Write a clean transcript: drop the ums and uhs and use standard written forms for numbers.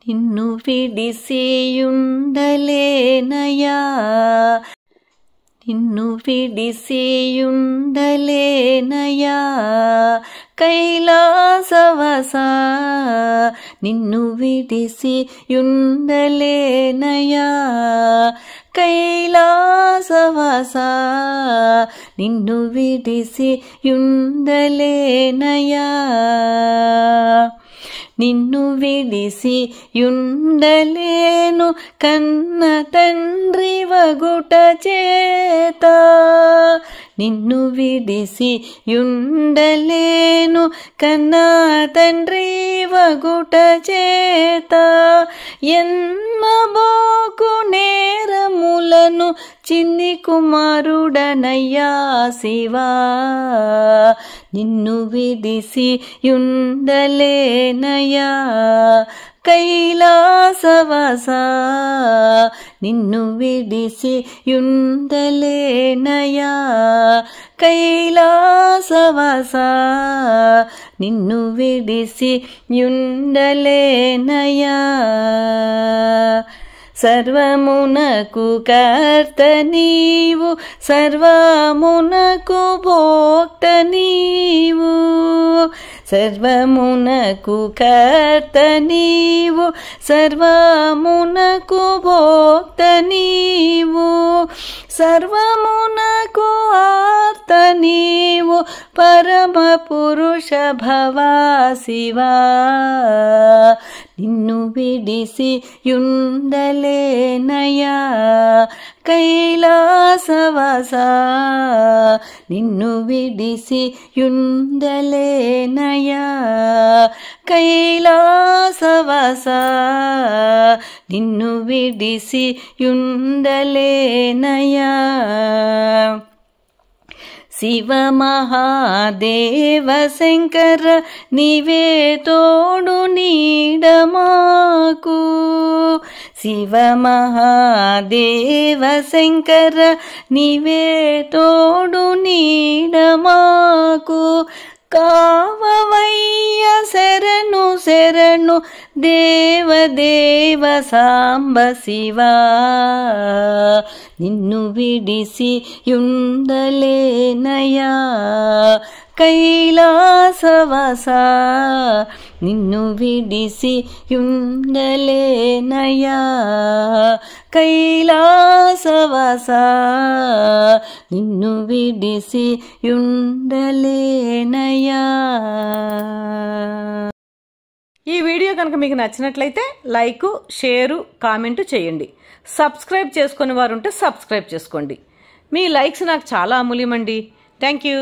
నిన్ను విడిసియుండలేనయా నిన్ను విడిసియుండలేనయా కైలాసవాసా నిన్ను విడిసియుండలేనయా కైలాసవాసా నిన్ను విడిసియుండలేనయా నిన్ను విడిసియుండలేను కన్న తండ్రి వగుట చేత నిన్ను విడిసియుండలేను కన్న తండ్రి వగుట చేత ఎన్నబోకు నేరములను చిన్ని కుమారుడనయ్యా శివా నిన్ను విడిసియుండలేనయా కైలాసవాసా నిన్ను విడిసియుండలేనయా కైలాసవాసా నిన్ను విడిసియుండలేనయా సర్వమునకు కర్త నీవు సర్వమునకు భోక్త నీవు సర్వమునకు కర్త నీవు సర్వమునకు భోక్త నీవు సర్వమునకు ఆర్త నీవు పరమ పురుష భవా శివా నిన్ను విడిసియుండలేనయా కైలాసవాసా నిన్ను విడిసియుండలేనయా కైలాసవాసా నిన్ను విడిసియుండలేనయా శివ మహాదేవ శంకర నీవే తోడు నీడ మాకు శివ మహాదేవ శంకర నీవే తోడు నీడ మాకు కావవయ్య శరణు శరణు దేవదేవ సాంబ శివా నిన్ను విడిసియుండలేనయా కైలాసవాసా నిన్ను విడిసియుండలేనయా కైలాసవాసా నిన్ను విడిసియుండలేనయా. ఈ వీడియో కనుక మీకు నచ్చినట్లయితే లైక్, షేరు, కామెంటు చేయండి. సబ్స్క్రైబ్ చేసుకునే వారు ఉంటే సబ్స్క్రైబ్ చేసుకోండి. మీ లైక్స్ నాకు చాలా అమూల్యమండి. Thank you.